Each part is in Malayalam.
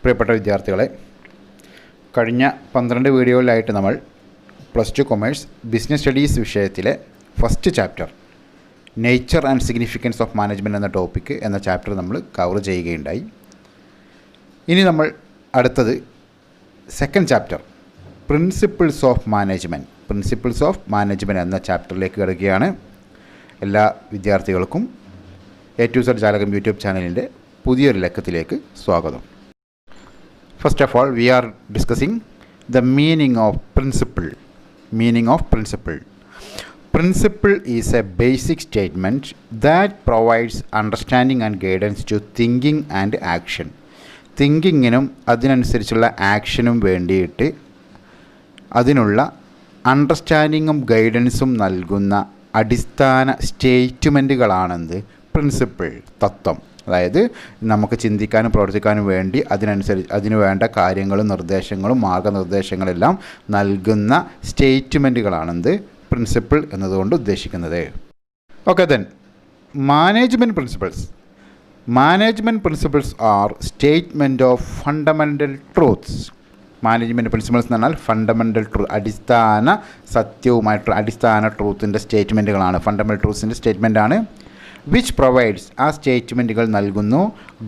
പ്രിയപ്പെട്ട വിദ്യാർത്ഥികളെ, കഴിഞ്ഞ 12 വീഡിയോയിലായിട്ട് നമ്മൾ +2 കൊമേഴ്സ് ബിസിനസ് സ്റ്റഡീസ് വിഷയത്തിലെ first chapter nature and significance of management എന്ന ടോപ്പിക്ക് എന്ന ചാപ്റ്റർ നമ്മൾ കവർ ചെയ്യുകയുണ്ടായി. ഇനി നമ്മൾ അടുത്തത് second chapter principles of management എന്ന ചാപ്റ്ററിലേക്ക് കിടക്കുകയാണ്. എല്ലാ വിദ്യാർത്ഥികൾക്കും A to Z ജാലകം യൂട്യൂബ് ചാനലിൻ്റെ പുതിയൊരു ലക്കത്തിലേക്ക് സ്വാഗതം. First of all, we are discussing the meaning of principle. Principle is a basic statement that provides understanding and guidance to thinking and action. തിങ്കിങ്ങിനും അതിനനുസരിച്ചുള്ള ആക്ഷനും വേണ്ടിയിട്ട് അതിനുള്ള അണ്ടർസ്റ്റാൻഡിങ്ങും ഗൈഡൻസും നൽകുന്ന അടിസ്ഥാന സ്റ്റേറ്റ്മെൻറ്റുകളാണെന്ത് പ്രിൻസിപ്പിൾ, തത്വം. അതായത് നമുക്ക് ചിന്തിക്കാനും പ്രവർത്തിക്കാനും വേണ്ടി അതിനു വേണ്ട കാര്യങ്ങളും നിർദ്ദേശങ്ങളും മാർഗനിർദ്ദേശങ്ങളെല്ലാം നൽകുന്ന സ്റ്റേറ്റ്മെൻറ്റുകളാണെന്ത് പ്രിൻസിപ്പിൾ എന്നതുകൊണ്ട് ഉദ്ദേശിക്കുന്നത്. Okay, then management principles R statement of fundamental truths. Management principles എന്ന് പറഞ്ഞാൽ ഫണ്ടമെൻ്റൽ ട്രൂത്ത്, അടിസ്ഥാന സത്യവുമായിട്ടുള്ള അടിസ്ഥാന ട്രൂത്തിൻ്റെ സ്റ്റേറ്റ്മെൻറ്റുകളാണ്, ഫണ്ടമെൻ്റൽ ട്രൂത്ത്സിൻ്റെ സ്റ്റേറ്റ്മെൻറ്റാണ്. വിച്ച് പ്രൊവൈഡ്സ്, ആ സ്റ്റേറ്റ്മെൻറ്റുകൾ നൽകുന്നു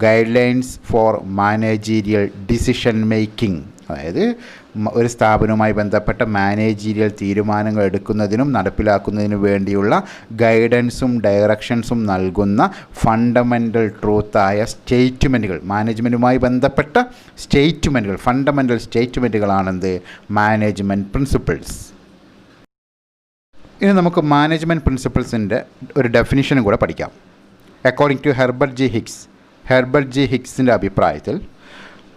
guide lines four managerial decision making. അതായത് ഒരു സ്ഥാപനവുമായി ബന്ധപ്പെട്ട മാനേജീരിയൽ തീരുമാനങ്ങൾ എടുക്കുന്നതിനും നടപ്പിലാക്കുന്നതിനും വേണ്ടിയുള്ള ഗൈഡൻസും ഡയറക്ഷൻസും നൽകുന്ന ഫണ്ടമെൻ്റൽ ട്രൂത്തായ സ്റ്റേറ്റ്മെൻറ്റുകൾ, മാനേജ്മെൻറ്റുമായി ബന്ധപ്പെട്ട സ്റ്റേറ്റ്മെൻറ്റുകൾ, ഫണ്ടമെൻ്റൽ സ്റ്റേറ്റ്മെൻറ്റുകളാണെന്ത് മാനേജ്മെൻറ്റ് പ്രിൻസിപ്പിൾസ്. ഇനി നമുക്ക് മാനേജ്മെൻറ്റ് പ്രിൻസിപ്പിൾസിൻ്റെ ഒരു ഡെഫിനിഷനും കൂടെ പഠിക്കാം. അക്കോർഡിംഗ് ടു ഹെർബർട്ട് ജി ഹിക്സിൻ്റെ അഭിപ്രായത്തിൽ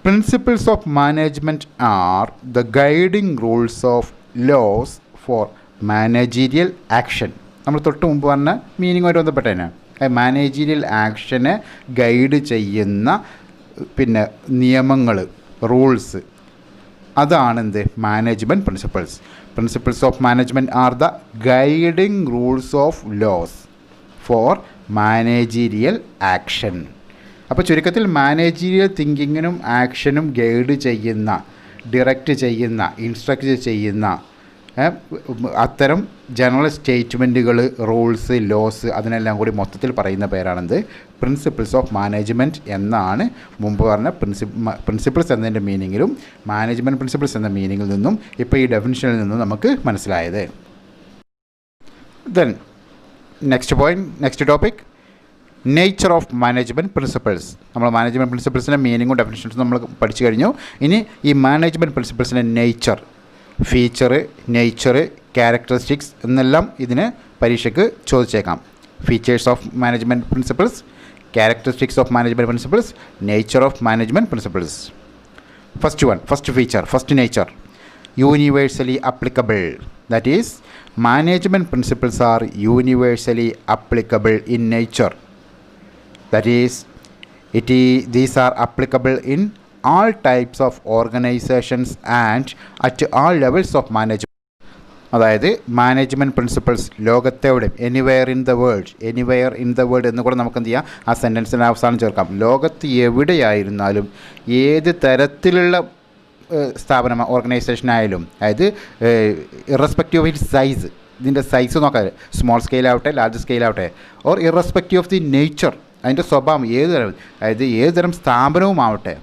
principles of management are the guiding rules of laws for managerial action. നമ്മൾ തൊട്ട് മുമ്പ് പറഞ്ഞ മീനിങ്ങുമായിട്ട് ബന്ധപ്പെട്ടതിന് മാനേജീരിയൽ ആക്ഷനെ ഗൈഡ് ചെയ്യുന്ന നിയമങ്ങൾ, റൂൾസ്, അതാണെന്ത് management principles. Principles of management are the guiding rules of laws for managerial action. അപ്പോൾ ചുരുക്കത്തിൽ മാനേജീരിയൽ തിങ്കിങ്ങിനും ആക്ഷനും ഗൈഡ് ചെയ്യുന്ന, ഡിറക്റ്റ് ചെയ്യുന്ന, ഇൻസ്ട്രക്റ്റ് ചെയ്യുന്ന അത്തരം ജനറൽ സ്റ്റേറ്റ്മെൻറ്റുകൾ, റൂൾസ്, ലോസ്, അതിനെല്ലാം കൂടി മൊത്തത്തിൽ പറയുന്ന പേരാണെന്ത് പ്രിൻസിപ്പിൾസ് ഓഫ് മാനേജ്മെൻറ്റ് എന്നാണ് മുമ്പ് പറഞ്ഞ പ്രിൻസിപ്പിൾസ് എന്നതിൻ്റെ മീനിങ്ങിലും മാനേജ്മെൻറ്റ് പ്രിൻസിപ്പിൾസ് എന്ന മീനിങ്ങിൽ നിന്നും ഇപ്പോൾ ഈ ഡെഫിനിഷനിൽ നിന്നും നമുക്ക് മനസ്സിലായത്. Then next topic nature of management principles. നമ്മൾ മാനേജ്മെൻറ്റ് പ്രിൻസിപ്പിൾസിൻ്റെ മീനിങ്ങും ഡെഫിനിഷൻസും നമ്മൾ പഠിച്ചു കഴിഞ്ഞു. ഇനി ഈ മാനേജ്മെൻറ്റ് പ്രിൻസിപ്പിൾസിൻ്റെ ഫീച്ചർ, ക്യാരക്ടറിസ്റ്റിക്സ് എന്നെല്ലാം ഇതിന് പരീക്ഷയ്ക്ക് ചോദിച്ചേക്കാം. Features of management principles, characteristics of management principles, nature of management principles. First feature, first nature, universally applicable. That is management principles are universally applicable in nature. That is, these are applicable in all types of organizations and at all levels of management. അതായത് മാനേജ്മെൻറ്റ് പ്രിൻസിപ്പിൾസ് ലോകത്തെവിടെയും, എനിവെയർ ഇൻ ദ വേൾഡ് എന്ന് കൂടെ നമുക്ക് എന്ത് ചെയ്യാം, ആ സെൻറ്റൻസിൻ്റെ അവസാനം ചേർക്കാം. ലോകത്ത് എവിടെയായിരുന്നാലും ഏത് തരത്തിലുള്ള സ്ഥാപനം, ഓർഗനൈസേഷനായാലും, അതായത് ഇറസ്പെക്റ്റീവ് ഓഫ് ഇറ്റ് സൈസ്, ഇതിൻ്റെ സൈസ് നോക്കാം, സ്മോൾ സ്കെയിലാവട്ടെ, ലാർജ് സ്കെയിലാവട്ടെ, or irrespective of the nature, അതിൻ്റെ സ്വഭാവം, ഏത് തരം സ്ഥാപനവുമാവട്ടെ,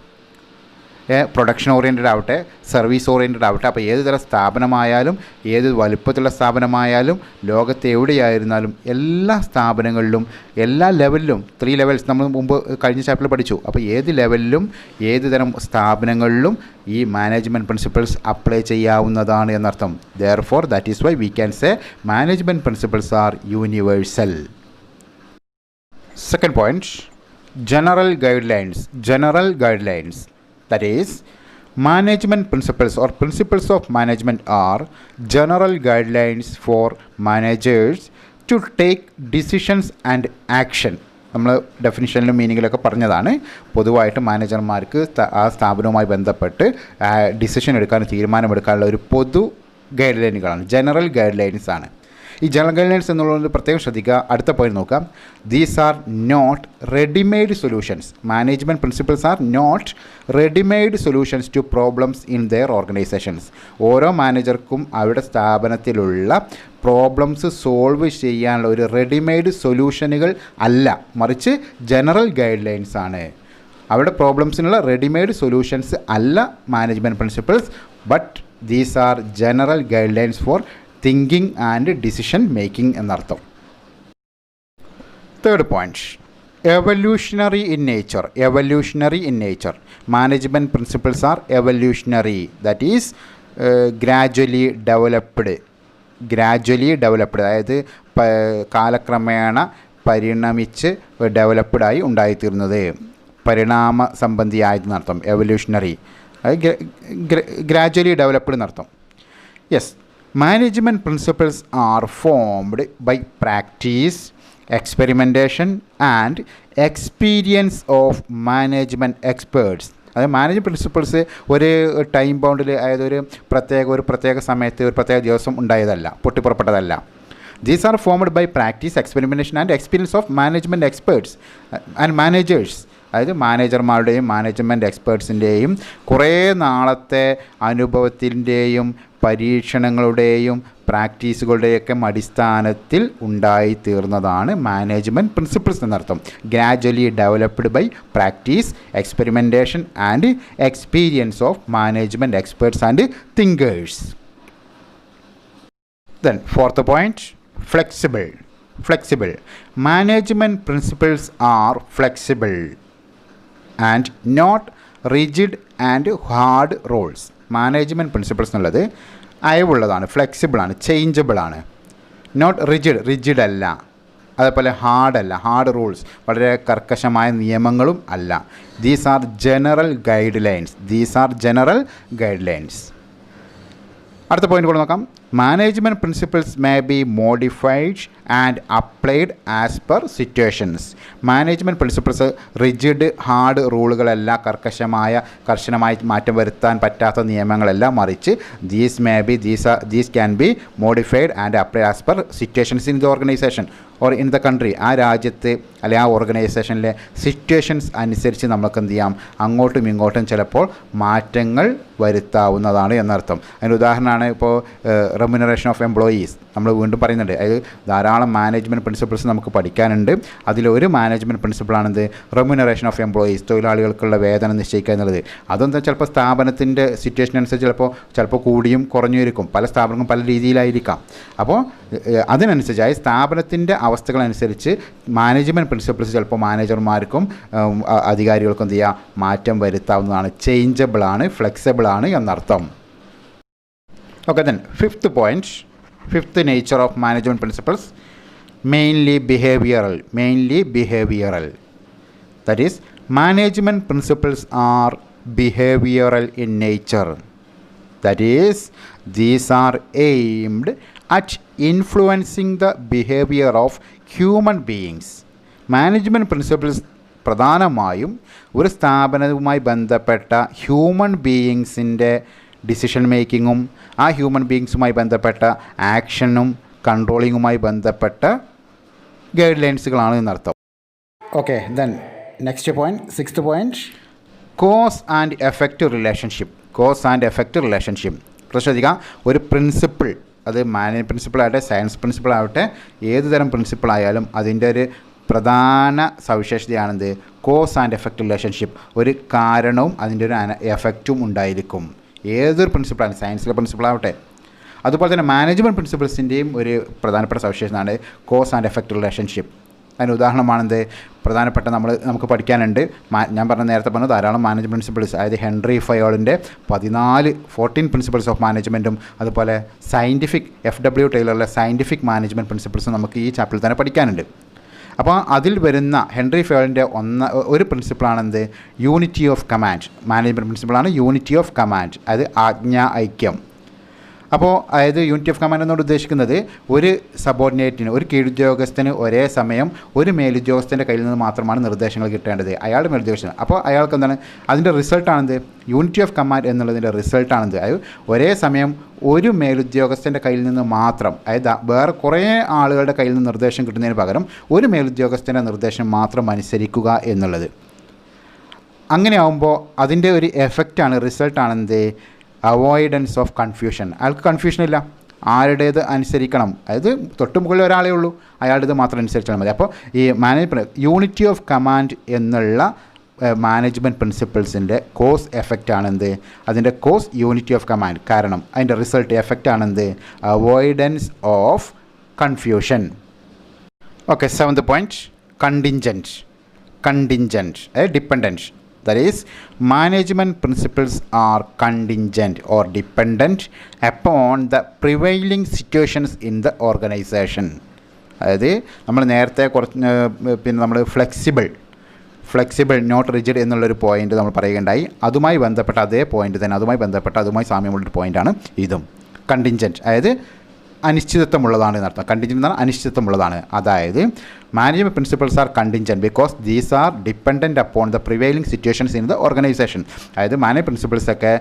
പ്രൊഡക്ഷൻ ഓറിയൻറ്റഡ് ആവട്ടെ, സർവീസ് ഓറിയൻറ്റഡ് ആവട്ടെ, അപ്പോൾ ഏത് തരം സ്ഥാപനമായാലും, ഏത് വലുപ്പത്തിലുള്ള സ്ഥാപനമായാലും, ലോകത്ത് എവിടെയായിരുന്നാലും എല്ലാ സ്ഥാപനങ്ങളിലും, എല്ലാ ലെവലിലും, 3 ലെവൽസ് നമ്മൾ മുമ്പ് കഴിഞ്ഞ ചാപ്റ്ററിൽ പഠിച്ചു. അപ്പോൾ ഏത് ലെവലിലും ഏത് തരം സ്ഥാപനങ്ങളിലും ഈ മാനേജ്മെൻറ്റ് പ്രിൻസിപ്പിൾസ് അപ്ലൈ ചെയ്യാവുന്നതാണ് എന്നർത്ഥം. Therefore, that is why we can say management principles are universal. Second point, general guidelines. That is, management principles or principles of management are general guidelines for managers to take decisions and action. നമ്മൾ ഡെഫിനിഷനിലും മീനിങ്ങിലൊക്കെ പറഞ്ഞതാണ്. പൊതുവായിട്ട് മാനേജർമാർക്ക് ആ സ്ഥാപനവുമായി ബന്ധപ്പെട്ട് ഡിസിഷൻ എടുക്കാനും തീരുമാനമെടുക്കാനുള്ള ഒരു പൊതു ഗൈഡ് ലൈനുകളാണ്, ജനറൽ ഗൈഡ് ലൈൻസ് ആണ്. ഈ ജനറൽ ഗൈഡ്ലൈൻസ് എന്നുള്ളത് പ്രത്യേകം ശ്രദ്ധിക്കുക. അടുത്ത പോയിന്റ് നോക്കാം. These are not readymade solutions. Management principles are not readymade solutions to problems in their organisations. ഓരോ മാനേജർക്കും അവരുടെ സ്ഥാപനത്തിലുള്ള പ്രോബ്ലംസ് സോൾവ് ചെയ്യാനുള്ള ഒരു റെഡിമെയ്ഡ് സൊല്യൂഷനുകൾ അല്ല, മറിച്ച് ജനറൽ ഗൈഡ് ലൈൻസ് ആണ്. അവരുടെ പ്രോബ്ലംസിനുള്ള റെഡിമെയ്ഡ് സൊല്യൂഷൻസ് അല്ല management principles, but these are general guidelines for thinking and decision making എന്നർത്ഥം. Third point, evolutionary in nature. Evolutionary in nature. Management principles are evolutionary, that is gradually developed. അതായത് കാലക്രമേണ പരിണമിച്ച് ഡെവലപ്ഡായി ഉണ്ടായിത്തീർന്നത്, പരിണാമ സംബന്ധിയായതെന്നർത്ഥം. എവല്യൂഷണറി ഗ്രാജ്വലി ഡെവലപ്ഡ് എന്നർത്ഥം. Yes, management principles are formed by practice, experimentation and experience of management experts. അതായത് മാനേജ്മെൻറ്റ് പ്രിൻസിപ്പിൾസ് ഒരു ടൈം ബൗണ്ടിൽ, അതായത് ഒരു പ്രത്യേക സമയത്ത് ഒരു പ്രത്യേക ദിവസം ഉണ്ടായതല്ല, പൊട്ടിപ്പുറപ്പെട്ടതല്ല. These are formed by practice, experimentation and experience of management experts and managers. അതായത് മാനേജർമാരുടെയും മാനേജ്മെൻറ്റ് എക്സ്പേർട്സിൻ്റെയും കുറേ നാളത്തെ അനുഭവത്തിൻ്റെയും പരീക്ഷണങ്ങളുടെയും പ്രാക്ടീസുകളുടെയൊക്കെ അടിസ്ഥാനത്തിൽ ഉണ്ടായിത്തീർന്നതാണ് മാനേജ്മെൻറ്റ് പ്രിൻസിപ്പിൾസ് എന്നർത്ഥം. Gradually developed by practice, experimentation and experience of management experts and thinkers. Then fourth point, flexible. Management principles are flexible and not rigid and hard rules. Management principles എന്നുള്ളത് അയവുള്ളതാണ്, ഫ്ലെക്സിബിളാണ്, ചേഞ്ചബിളാണ്. നോട്ട് റിജിഡ് അല്ല, അതേപോലെ ഹാർഡ് റൂൾസ്, വളരെ കർക്കശമായ നിയമങ്ങളും അല്ല. These are general guidelines. അടുത്ത പോയിന്റ് കൂടെ നോക്കാം. Management principles may be modified and applied as per situations. Management principles rigid hard റൂളുകളല്ല, കർശനമായി മാറ്റം വരുത്താൻ പറ്റാത്ത നിയമങ്ങളല്ല, മറിച്ച് these can be modified and applied as per situations in the organisation or in the country. ആ രാജ്യത്ത് അല്ലെങ്കിൽ ആ ഓർഗനൈസേഷനിലെ സിറ്റുവേഷൻസ് അനുസരിച്ച് നമുക്ക് എന്ത് ചെയ്യാം, അങ്ങോട്ടും ഇങ്ങോട്ടും ചിലപ്പോൾ മാറ്റങ്ങൾ വരുത്താവുന്നതാണ് എന്നർത്ഥം. അതിൻ്റെ ഉദാഹരണമാണ് ഇപ്പോൾ റെമ്യൂണറേഷൻ ഓഫ് എംപ്ലോയീസ്. നമ്മൾ വീണ്ടും പറയുന്നുണ്ട്, അതായത് ധാരാളം മാനേജ്മെൻറ്റ് പ്രിൻസിപ്പിൾസ് നമുക്ക് പഠിക്കാനുണ്ട്. അതിലൊരു മാനേജ്മെൻറ്റ് പ്രിൻസിപ്പിളാണിത് റെമ്യൂണറേഷൻ ഓഫ് എംപ്ലോയീസ്, തൊഴിലാളികൾക്കുള്ള വേതനം നിശ്ചയിക്കുക എന്നുള്ളത്. അതെന്താ ചിലപ്പോൾ സ്ഥാപനത്തിൻ്റെ സിറ്റുവേഷൻ അനുസരിച്ച് ചിലപ്പോൾ കൂടിയും കുറഞ്ഞും ഇരിക്കും, പല സ്ഥാപനങ്ങളും പല രീതിയിലായിരിക്കാം. അപ്പോൾ അതിനനുസരിച്ച്, അതായത് സ്ഥാപനത്തിൻ്റെ അവസ്ഥകളനുസരിച്ച് മാനേജ്മെൻറ്റ് പ്രിൻസിപ്പിൾസ് ചിലപ്പോൾ മാനേജർമാർക്കും അധികാരികൾക്കും എന്ത് ചെയ്യുക, മാറ്റം വരുത്താവുന്നതാണ്. ചേഞ്ചബിളാണ്, ഫ്ലെക്സിബിളാണ് എന്നർത്ഥം. Okay, then fifth nature of management principles, mainly behavioral. That is, management principles are behavioral in nature. That is, these are aimed at influencing the behavior of human beings. Management principles പ്രധാനമായും ഒരു സ്ഥാപനവുമായി ബന്ധപ്പെട്ട ഹ്യൂമൻ ബീയിങ്സിൻ്റെ ഡിസിഷൻ മേക്കിങ്ങും ആ ഹ്യൂമൻ ബീയിങ്സുമായി ബന്ധപ്പെട്ട ആക്ഷനും കൺട്രോളിങ്ങുമായി ബന്ധപ്പെട്ട ഗൈഡ് ലൈൻസുകളാണ് എന്നർത്ഥം. Okay, then next point, sixth point, cause and effect relationship. ശ്രദ്ധിക്കുക, ഒരു പ്രിൻസിപ്പിൾ, അത് മാനേജ്മെൻറ്റ് പ്രിൻസിപ്പിളാവട്ടെ, സയൻസ് പ്രിൻസിപ്പിളാവട്ടെ, ഏത് തരം പ്രിൻസിപ്പിളായാലും അതിൻ്റെ ഒരു പ്രധാന സവിശേഷതയാണെന്ത്, കോസ് ആൻഡ് എഫക്റ്റ് റിലേഷൻഷിപ്പ്. ഒരു കാരണവും അതിൻ്റെ ഒരു എഫക്റ്റും ഉണ്ടായിരിക്കും. ഏതൊരു പ്രിൻസിപ്പിളാണ്, സയൻസിലെ പ്രിൻസിപ്പിളാവട്ടെ. അതുപോലെ തന്നെ മാനേജ്മെൻറ്റ് പ്രിൻസിപ്പിൾസിൻ്റെയും ഒരു പ്രധാനപ്പെട്ട സവിശേഷതയാണ് കോസ് ആൻഡ് എഫക്റ്റ് റിലേഷൻഷിപ്പ്. അതിന് ഉദാഹരണമാണെന്ത്, പ്രധാനപ്പെട്ട നമുക്ക് പഠിക്കാനുണ്ട്. ഞാൻ നേരത്തെ പറഞ്ഞ ധാരാളം മാനേജ്മെൻറ്റ് പ്രിൻസിപ്പിൾസ്, അതായത് ഹെൻറി ഫയോളിൻ്റെ 14 പ്രിൻസിപ്പിൾസ് ഓഫ് മാനേജ്മെൻറ്റും അതുപോലെ സയൻറ്റിഫിക് FW ടൈലറിലെ സയൻറ്റിഫിക് മാനേജ്മെൻറ്റ് പ്രിൻസിപ്പിൾസും നമുക്ക് ഈ ചാപ്റ്ററിൽ തന്നെ പഠിക്കാനുണ്ട്. അപ്പോൾ അതിൽ വരുന്ന ഹെൻറി ഫയോളിൻ്റെ ഒരു പ്രിൻസിപ്പിളാണെന്ത്, യൂണിറ്റി ഓഫ് കമാൻഡ്. മാനേജ്മെൻറ്റ് പ്രിൻസിപ്പിളാണ് യൂണിറ്റി ഓഫ് കമാൻഡ്, അത് ആജ്ഞാ ഐക്യം. അപ്പോൾ അതായത് യൂണിറ്റി ഓഫ് കമാൻഡ് എന്നോട് ഉദ്ദേശിക്കുന്നത് ഒരു സബോർഡിനേറ്റിന്, ഒരു കീഴുദ്യോഗസ്ഥന് ഒരേ സമയം ഒരു മേലുദ്യോഗസ്ഥൻ്റെ കയ്യിൽ നിന്ന് മാത്രമാണ് നിർദ്ദേശങ്ങൾ കിട്ടേണ്ടത്, അയാളുടെ മേലുദ്യോഗസ്ഥന്. അപ്പോൾ അയാൾക്ക് എന്താണ് അതിൻ്റെ റിസൾട്ടാണെന്ത്, യൂണിറ്റി ഓഫ് കമാൻഡ് എന്നുള്ളതിൻ്റെ റിസൾട്ടാണെന്ത്, അതായത് ഒരേ സമയം ഒരു മേലുദ്യോഗസ്ഥൻ്റെ കയ്യിൽ നിന്ന് മാത്രം, അതായത് വേറെ കുറേ ആളുകളുടെ കയ്യിൽ നിന്ന് നിർദ്ദേശം കിട്ടുന്നതിന് പകരം ഒരു മേലുദ്യോഗസ്ഥൻ്റെ നിർദ്ദേശം മാത്രം അനുസരിക്കുക എന്നുള്ളത്. അങ്ങനെ ആകുമ്പോൾ അതിൻ്റെ ഒരു എഫക്റ്റാണ്, റിസൾട്ടാണെന്ത്, അവോയ്ഡൻസ് ഓഫ് കൺഫ്യൂഷൻ. അയാൾക്ക് കൺഫ്യൂഷൻ ഇല്ല, ആരുടേത് അനുസരിക്കണം, അതായത് തൊട്ട് മുകളിൽ ഒരാളേ ഉള്ളൂ, അയാളുടേത് മാത്രം അനുസരിച്ചാൽ മതി. അപ്പോൾ ഈ യൂണിറ്റി ഓഫ് കമാൻഡ് എന്നുള്ള മാനേജ്മെൻറ്റ് പ്രിൻസിപ്പിൾസിൻ്റെ കോസ് എഫക്റ്റ് ആണെന്ത്, അതിൻ്റെ കോസ് യൂണിറ്റി ഓഫ് കമാൻഡ്, കാരണം അതിൻ്റെ റിസൾട്ട് എഫക്റ്റ് ആണെന്ത്, avoidance of confusion. Okay, 7th point, contingent, dependent. That is, management principles are contingent or dependent upon the prevailing situations in the organization. അതായത് നമ്മൾ നേരത്തെ പിന്നെ നമ്മൾ ഫ്ലെക്സിബിൾ നോട്ട് റിജിഡ് എന്നുള്ളൊരു പോയിൻ്റ് നമ്മൾ പറയുകയുണ്ടായി. അതുമായി ബന്ധപ്പെട്ട അതേ പോയിൻ്റ് തന്നെ, അതുമായി സാമ്യമുള്ളൊരു പോയിൻ്റാണ് ഇതും. കണ്ടിൻജൻറ്റ് അതായത് അനിശ്ചിതത്വമുള്ളതാണ് എന്നർത്ഥം. കണ്ടിൻജൻറ്റ് എന്നാൽ അനിശ്ചിതത്വമുള്ളതാണ്. അതായത് management principles R contingent because these are dependent upon the prevailing situations in the organisation. അതായത് മാനേജ്മെൻറ്റ് പ്രിൻസിപ്പിൾസൊക്കെ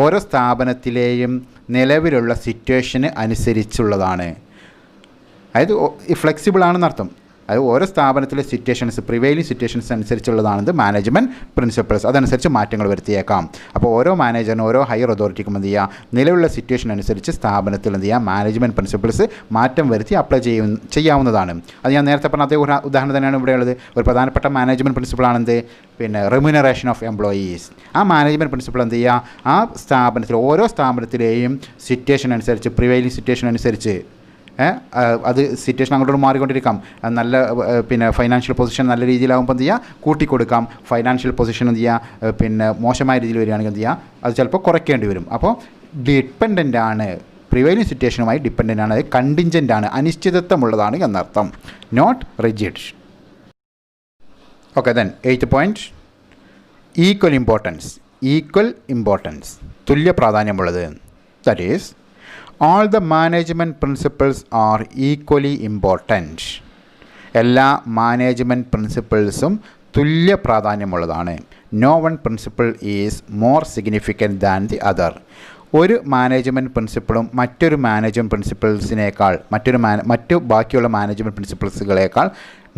ഓരോ സ്ഥാപനത്തിലെയും നിലവിലുള്ള സിറ്റുവേഷന് അനുസരിച്ചുള്ളതാണ്. അതായത് ഫ്ലെക്സിബിൾ ആണെന്നർത്ഥം. അത് ഓരോ സ്ഥാപനത്തിലെ പ്രിവെയിലിംഗ് സിറ്റുവേഷൻസ് അനുസരിച്ചുള്ളതാണെന്ന് മാനേജ്മെൻറ്റ് പ്രിൻസിപ്പിൾസ്. അതനുസരിച്ച് മാറ്റങ്ങൾ വരുത്തിയേക്കാം. അപ്പോൾ ഓരോ മാനേജറിനും ഓരോ ഹയർ അതോറിറ്റിക്കും എന്ത് ചെയ്യുക, നിലവിലുള്ള സിറ്റുവേഷൻ അനുസരിച്ച് സ്ഥാപനത്തിൽ എന്ത് ചെയ്യുക, മാനേജ്മെൻറ്റ് പ്രിൻസിപ്പിൾസ് മാറ്റം വരുത്തി അപ്ലൈ ചെയ്യാവുന്നതാണ്. അത് ഞാൻ നേരത്തെ പറഞ്ഞ അതേ ഉദാഹരണം തന്നെയാണ് ഇവിടെയുള്ളത്. ഒരു പ്രധാനപ്പെട്ട മാനേജ്മെൻറ്റ് പ്രിൻസിപ്പിളാണെന്ത്, പിന്നെ റെമ്യൂണറേഷൻ ഓഫ് എംപ്ലോയീസ്. ആ മാനേജ്മെൻറ്റ് പ്രിൻസിപ്പിൾ എന്ത് ചെയ്യുക, ആ സ്ഥാപനത്തിൽ ഓരോ സ്ഥാപനത്തിലെയും സിറ്റുവേഷൻ അനുസരിച്ച്, പ്രിവെയിലിംഗ് സിറ്റുവേഷൻ അനുസരിച്ച് അത് സിറ്റുവേഷൻ അങ്ങോട്ട് മാറിക്കൊണ്ടിരിക്കാം. നല്ല പിന്നെ ഫൈനാൻഷ്യൽ പൊസിഷൻ നല്ല രീതിയിലാകുമ്പോൾ എന്ത് ചെയ്യുക, കൂട്ടിക്കൊടുക്കാം. ഫൈനാൻഷ്യൽ പൊസിഷൻ എന്ത് ചെയ്യുക, പിന്നെ മോശമായ രീതിയിൽ വരികയാണെങ്കിൽ എന്ത് ചെയ്യുക, അത് ചിലപ്പോൾ കുറയ്ക്കേണ്ടി വരും. അപ്പോൾ ഡിപ്പെൻഡൻ്റ് ആണ്, പ്രിവെയിലിംഗ് സിറ്റുവേഷനുമായി ഡിപ്പെൻഡൻ്റ് ആണ്, അത് കണ്ടിൻജൻ്റ് ആണ്, അനിശ്ചിതത്വമുള്ളതാണ് എന്നർത്ഥം, not rigid. Okay, then 8th point, equal importance, തുല്യ പ്രാധാന്യമുള്ളത്. That is, all the management principles are equally important. എല്ലാ മാനേജ്മെൻറ്റ് പ്രിൻസിപ്പിൾസും തുല്യ പ്രാധാന്യമുള്ളതാണ്. No one principle is more significant than the other. ഒരു മാനേജ്മെൻറ്റ് പ്രിൻസിപ്പിളും മറ്റൊരു മാനേജ്മെൻറ്റ് പ്രിൻസിപ്പിൾസിനേക്കാൾ മറ്റു ബാക്കിയുള്ള മാനേജ്മെൻറ്റ് പ്രിൻസിപ്പിൾസുകളേക്കാൾ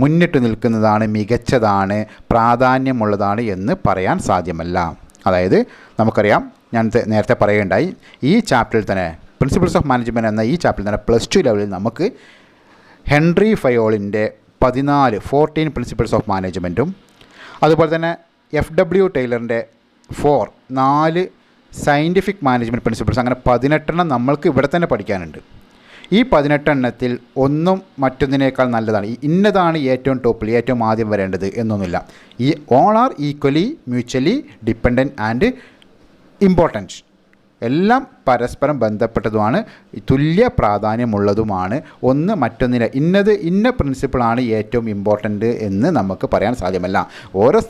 മുന്നിട്ട് നിൽക്കുന്നതാണ്, മികച്ചതാണ്, പ്രാധാന്യമുള്ളതാണ് എന്ന് പറയാൻ സാധ്യമല്ല. അതായത് നമുക്കറിയാം, ഞാൻ നേരത്തെ പറയുകയുണ്ടായി, ഈ ചാപ്റ്ററിൽ തന്നെ പ്രിൻസിപ്പിൾസ് ഓഫ് മാനേജ്മെൻറ്റ് എന്ന ഈ ചാപ്റ്ററിൽ തന്നെ +2 ലെവലിൽ നമുക്ക് ഹെൻറി ഫയോളിൻ്റെ 14 പ്രിൻസിപ്പിൾസ് ഓഫ് മാനേജ്മെൻറ്റും അതുപോലെ തന്നെ FW ടൈലറിൻ്റെ 4 സയൻറ്റിഫിക് മാനേജ്മെൻറ്റ് പ്രിൻസിപ്പിൾസ്, അങ്ങനെ 18 നമ്മൾക്ക് ഇവിടെ തന്നെ പഠിക്കാനുണ്ട്. ഈ 18 ഒന്നും മറ്റൊന്നിനേക്കാൾ നല്ലതാണ്, ഇന്നതാണ് ഏറ്റവും ടോപ്പിൽ ഏറ്റവും ആദ്യം വരേണ്ടത് എന്നൊന്നുമില്ല. ഈ all are equally mutually dependent and important. എല്ലാം പരസ്പരം ബന്ധപ്പെട്ടതുമാണ്, തുല്യ പ്രാധാന്യമുള്ളതുമാണ്. ഒന്ന് മറ്റൊന്നിന് ഇന്ന പ്രിൻസിപ്പിളാണ് ഏറ്റവും ഇമ്പോർട്ടൻ്റ് എന്ന് നമുക്ക് പറയാൻ സാധ്യമല്ല. ഓരോ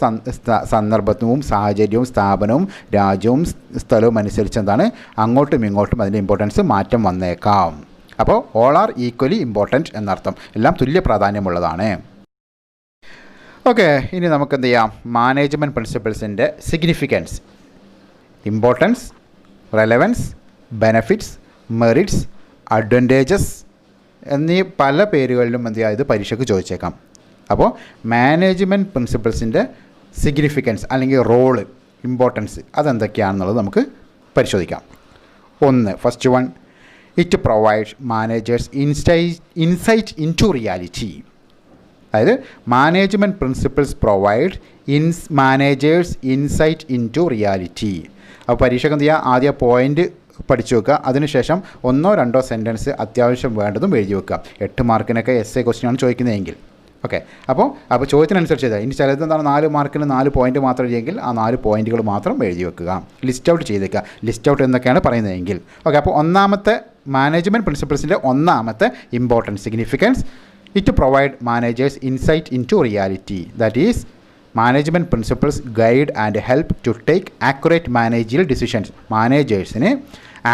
സന്ദർഭവും സാഹചര്യവും സ്ഥാപനവും രാജ്യവും സ്ഥലവും അനുസരിച്ച് എന്താണ്, അങ്ങോട്ടും ഇങ്ങോട്ടും അതിൻ്റെ ഇമ്പോർട്ടൻസ് മാറ്റം വന്നേക്കാം. അപ്പോൾ ഓൾ ആർ ഈക്വലി ഇമ്പോർട്ടൻറ്റ് എന്നർത്ഥം, എല്ലാം തുല്യ പ്രാധാന്യമുള്ളതാണ്. ഓക്കെ, ഇനി നമുക്ക് എന്ത് ചെയ്യാം, മാനേജ്മെൻറ്റ് പ്രിൻസിപ്പിൾസിൻ്റെ significance, importance, relevance, benefits, merits, advantages എന്നീ പല പേരുകളിലും എന്ത് ചെയ്യുക, ഇത് പരീക്ഷയ്ക്ക് ചോദിച്ചേക്കാം. അപ്പോൾ മാനേജ്മെൻറ്റ് പ്രിൻസിപ്പിൾസിൻ്റെ സിഗ്നിഫിക്കൻസ് അല്ലെങ്കിൽ റോള്, ഇമ്പോർട്ടൻസ് അതെന്തൊക്കെയാണെന്നുള്ളത് നമുക്ക് പരിശോധിക്കാം. First one, it provides managers insight into reality. അതായത് management principles provide managers insight into reality. അപ്പോൾ പരീക്ഷയ്ക്ക് എന്ത് ചെയ്യുക, ആദ്യം പോയിൻ്റ് പഠിച്ചു വെക്കുക, അതിനുശേഷം 1-2 സെൻറ്റൻസ് അത്യാവശ്യം വേണ്ടതും എഴുതി വെക്കുക. 8 മാർക്കിനൊക്കെ essay ക്വസ്റ്റ്യനാണ് ചോദിക്കുന്നതെങ്കിൽ. ഓക്കെ, അപ്പോൾ ചോദ്യത്തിനനുസരിച്ച് ചെയ്താൽ, ഇനി ചിലത് എന്താണ് 4 മാർക്കിന് 4 പോയിൻ്റ് മാത്രം എഴുതിയെങ്കിൽ ആ 4 പോയിൻറ്റുകൾ മാത്രം എഴുതി വെക്കുക, ലിസ്റ്റ് ഔട്ട് ചെയ്തേക്കുക. ലിസ്റ്റ് ഔട്ട് എന്നൊക്കെയാണ് പറയുന്നതെങ്കിൽ. ഓക്കെ, അപ്പോൾ ഒന്നാമത്തെ മാനേജ്മെൻറ്റ് പ്രിൻസിപ്പിൾസിൻ്റെ ഒന്നാമത്തെ important significance, it provide managers insight into reality. That is management principles guide and help to take accurate managerial decisions. മാനേജേഴ്സിന്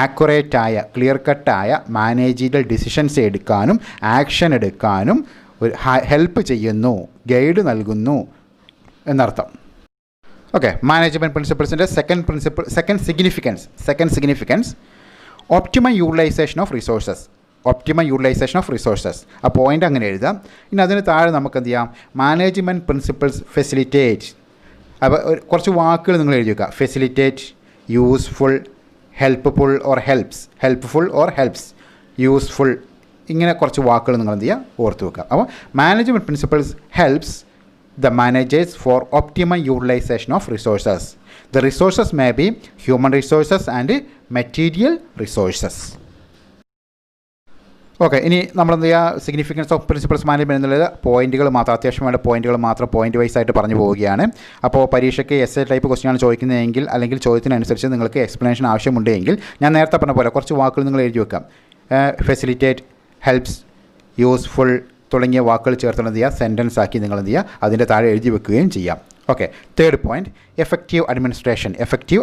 ആക്യുറേറ്റായ ക്ലിയർ കട്ടായ മാനേജീരിയൽ ഡിസിഷൻസ് എടുക്കാനും ആക്ഷൻ എടുക്കാനും ഒരു ഹെൽപ്പ് ചെയ്യുന്നു, ഗൈഡ് നൽകുന്നു എന്നർത്ഥം. ഓക്കെ, മാനേജ്മെൻറ്റ് പ്രിൻസിപ്പിൾസിൻ്റെ second significance optimum utilisation of resources. ആ പോയിൻ്റ് അങ്ങനെ എഴുതാം. ഇനി അതിന് താഴെ നമുക്ക് എന്ത് ചെയ്യാം, മാനേജ്മെൻറ്റ് പ്രിൻസിപ്പിൾസ് ഫെസിലിറ്റേറ്റ്. അപ്പോൾ കുറച്ച് വാക്കുകൾ നിങ്ങൾ എഴുതി വെക്കുക. Facilitate, useful, helpful or helps, useful, ഇങ്ങനെ കുറച്ച് വാക്കുകൾ നിങ്ങൾ എന്ത് ചെയ്യുക, ഓർത്ത് വെക്കുക. അപ്പോൾ management principles helps the managers for optimum utilization of resources. The resources may be human resources and material resources. Okay, ഇനി നമ്മളെന്ത് ചെയ്യുക, സിഗ്നിഫിക്കൻസ് ഓഫ് പ്രിൻസിപ്പിൾസ് മാനേജ്മെൻറ്റ് എന്നുള്ളത് പോയിൻറ്റുകൾ മാത്രം, അത്യാവശ്യം വേണ്ട പോയിൻറ്റുകൾ മാത്രം പോയിൻറ്റ് വൈസ് ആയിട്ട് പറഞ്ഞു പോവുകയാണ്. അപ്പോൾ പരീക്ഷയ്ക്ക് എസ് എ ടൈപ്പ് ക്വസ്റ്റ്യനാണ് ചോദിക്കുന്നതെങ്കിൽ അല്ലെങ്കിൽ ചോദ്യത്തിനനുസരിച്ച് നിങ്ങൾക്ക് എക്സ്പ്ലനേഷൻ ആവശ്യമുണ്ടെങ്കിൽ ഞാൻ നേരത്തെ പറഞ്ഞ പോലെ കുറച്ച് വാക്കുകൾ നിങ്ങൾ എഴുതി വെക്കാം. ഫെസിലിറ്റേറ്റ്, ഹെൽപ്സ്, യൂസ്ഫുൾ തുടങ്ങിയ വാക്കുകൾ ചേർത്ത് എന്ത് ചെയ്യുക, സെൻറ്റൻസ് ആക്കി നിങ്ങൾ എന്ത് ചെയ്യുക, അതിൻ്റെ താഴെ എഴുതി വെക്കുകയും ചെയ്യാം. Okay, third point, effective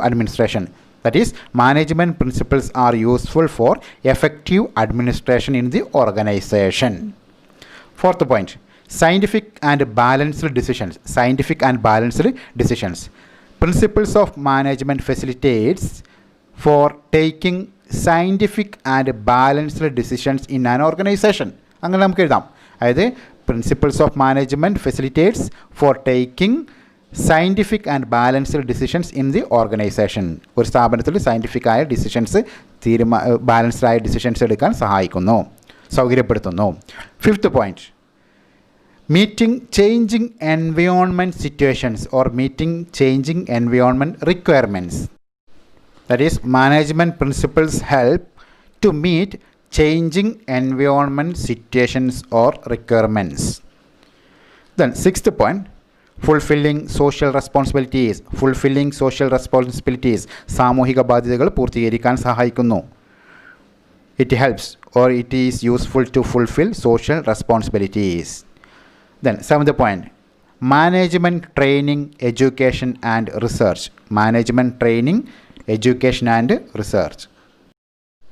administration. That is, management principles are useful for effective administration in the organization. Fourth point, scientific and balanced decisions. Principles of management facilitates for taking scientific and balanced decisions in an organization. അങ്ങനെ നമുക്ക് എഴുതാം. അതായത് principles of management facilitates for taking scientific and balanced decisions in the organisation. ഒരു സ്ഥാപനത്തിൽ സയൻറ്റിഫിക്കായ ഡിസിഷൻസ് ബാലൻസ്ഡ് ആയ ഡിസിഷൻസ് എടുക്കാൻ സഹായിക്കുന്നു, സൗകര്യപ്പെടുത്തുന്നു. Fifth point, meeting changing environment situations or meeting changing environment requirements. That is management principles help to meet changing environment situations or requirements. Then sixth point, fulfilling social responsibilities. സാമൂഹിക ബാധ്യതകൾ പൂർത്തീകരിക്കാൻ സഹായിക്കുന്നു. It helps or it is useful to fulfill social responsibilities. Then seventh point, management training, education and research.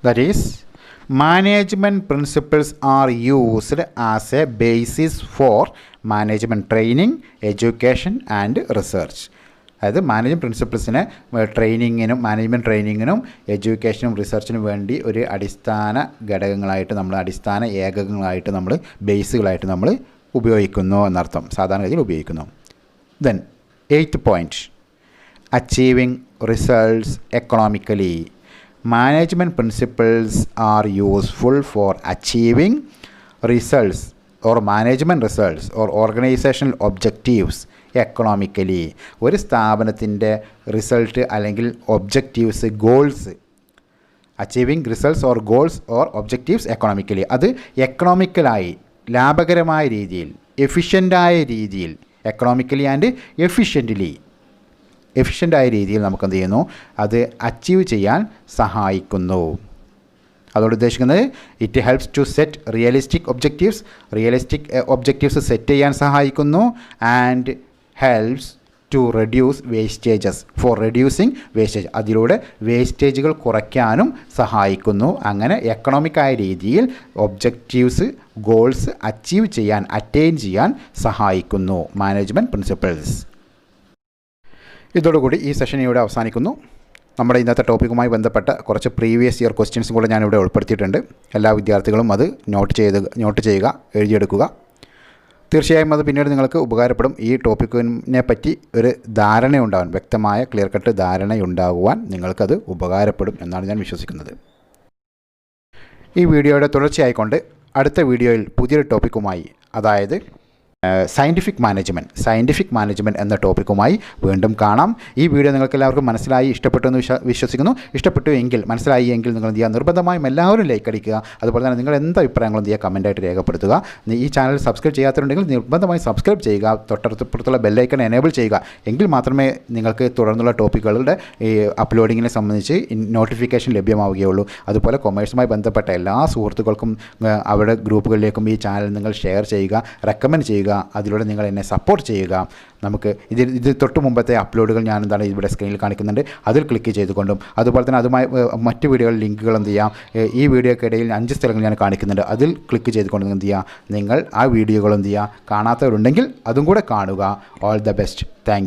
That is, management principles are used as a basis for management training, education and research. അതായത് മാനേജ്മെൻറ്റ് പ്രിൻസിപ്പിൾസിനെ മാനേജ്മെൻറ്റ് ട്രെയിനിങ്ങിനും എഡ്യൂക്കേഷനും റിസർച്ചിനും വേണ്ടി ഒരു അടിസ്ഥാന ഘടകങ്ങളായിട്ട് അടിസ്ഥാന ഏകകങ്ങളായിട്ട് ബേസുകളായിട്ട് നമ്മൾ ഉപയോഗിക്കുന്നു എന്നർത്ഥം, സാധാരണഗതിയിൽ ഉപയോഗിക്കുന്നു. Then eighth point, achieving results economically. Management principles are useful for achieving results or management results or organizational objectives economically. ഒരു സ്ഥാപനത്തിൻ്റെ റിസൾട്ട് അല്ലെങ്കിൽ objectives, goals, achieving results or goals or objectives economically, അത് എക്കണോമിക്കലായി ലാഭകരമായ രീതിയിൽ, എഫിഷ്യൻ്റായ രീതിയിൽ, എക്കണോമിക്കലി ആൻഡ് എഫിഷ്യൻ്റായ രീതിയിൽ നമുക്ക് എന്ത് ചെയ്യുന്നു, അത് അച്ചീവ് ചെയ്യാൻ സഹായിക്കുന്നു. അതോട് ഉദ്ദേശിക്കുന്നത് it helps to set realistic objectives set ചെയ്യാൻ സഹായിക്കുന്നു. And helps to reduce wastages, for reducing wastage, അതിലൂടെ വേസ്റ്റേജുകൾ കുറയ്ക്കാനും സഹായിക്കുന്നു. അങ്ങനെ എക്കണോമിക്കായ രീതിയിൽ ഒബ്ജക്റ്റീവ്സ്, ഗോൾസ് അറ്റൈൻ ചെയ്യാൻ സഹായിക്കുന്നു മാനേജ്മെൻറ്റ് പ്രിൻസിപ്പിൾസ്. ഇതോടുകൂടി ഈ സെഷൻ ഇവിടെ അവസാനിക്കുന്നു. നമ്മുടെ ഇന്നത്തെ ടോപ്പിക്കുമായി ബന്ധപ്പെട്ട കുറച്ച് പ്രീവിയസ് ഇയർ ക്വസ്റ്റ്യൻസും കൂടെ ഞാനിവിടെ ഉൾപ്പെടുത്തിയിട്ടുണ്ട്. എല്ലാ വിദ്യാർത്ഥികളും അത് നോട്ട് ചെയ്യുക, എഴുതിയെടുക്കുക. തീർച്ചയായും അത് പിന്നീട് നിങ്ങൾക്ക് ഉപകാരപ്പെടും. ഈ ടോപ്പിക്കിനെ പറ്റി ഒരു ധാരണയുണ്ടാവാൻ, വ്യക്തമായ ക്ലിയർ കട്ട് ധാരണയുണ്ടാകുവാൻ നിങ്ങൾക്കത് ഉപകാരപ്പെടും എന്നാണ് ഞാൻ വിശ്വസിക്കുന്നത്. ഈ വീഡിയോയുടെ തുടർച്ചയായിക്കൊണ്ട് അടുത്ത വീഡിയോയിൽ പുതിയൊരു ടോപ്പിക്കുമായി, അതായത് സയൻറ്റിഫിക് മാനേജ്മെൻറ്റ് എന്ന ടോപ്പിക്കുമായി വീണ്ടും കാണാം. ഈ വീഡിയോ നിങ്ങൾക്ക് എല്ലാവർക്കും ഇഷ്ടപ്പെട്ടു എന്ന് വിശ്വസിക്കുന്നു. ഇഷ്ടപ്പെട്ടു എങ്കിൽ, മനസ്സിലായി എങ്കിൽ നിങ്ങൾ എന്ത് ചെയ്യുക, നിർബന്ധമായും എല്ലാവരും ലൈക്ക് അടിക്കുക. അതുപോലെ തന്നെ നിങ്ങൾ എന്ത് അഭിപ്രായങ്ങളും എന്ത് ചെയ്യുക, കമൻറ്റായിട്ട് രേഖപ്പെടുത്തുക. ഈ ചാനൽ സബ്സ്ക്രൈബ് ചെയ്യാത്തതുണ്ടെങ്കിൽ നിർബന്ധമായും സബ്സ്ക്രൈബ് ചെയ്യുക. തൊട്ടടുത്തുള്ള ബെല്ലൈക്കൺ എനേബിൾ ചെയ്യുക. എങ്കിൽ മാത്രമേ നിങ്ങൾക്ക് തുടർന്നുള്ള ടോപ്പിക്കുകളുടെ ഈ അപ്ലോഡിങ്ങിനെ സംബന്ധിച്ച് നോട്ടിഫിക്കേഷൻ ലഭ്യമാവുകയുള്ളൂ. അതുപോലെ കൊമേഴ്സുമായി ബന്ധപ്പെട്ട എല്ലാ സുഹൃത്തുക്കൾക്കും അവരുടെ ഗ്രൂപ്പുകളിലേക്കും ഈ ചാനൽ നിങ്ങൾ ഷെയർ ചെയ്യുക, റെക്കമെൻഡ് ചെയ്യുക. അതിലൂടെ നിങ്ങൾ എന്നെ സപ്പോർട്ട് ചെയ്യുക. നമുക്ക് ഇത് തൊട്ട് മുമ്പത്തെ അപ്ലോഡുകൾ ഞാൻ എന്താണ് ഇവിടെ സ്ക്രീനിൽ കാണിക്കുന്നുണ്ട്, അതിൽ ക്ലിക്ക് ചെയ്തുകൊണ്ടും അതുപോലെ തന്നെ അതുമായി മറ്റ് വീഡിയോകൾ ലിങ്കുകൾ എന്ത് ചെയ്യാം, ഈ വീഡിയോക്കിടയിൽ 5 സ്ഥലങ്ങൾ ഞാൻ കാണിക്കുന്നുണ്ട്, അതിൽ ക്ലിക്ക് ചെയ്തുകൊണ്ട് എന്ത് ചെയ്യുക, നിങ്ങൾ ആ വീഡിയോകൾ എന്ത് ചെയ്യുക, കാണാത്തവരുണ്ടെങ്കിൽ അതും കൂടെ കാണുക. All the best. താങ്ക്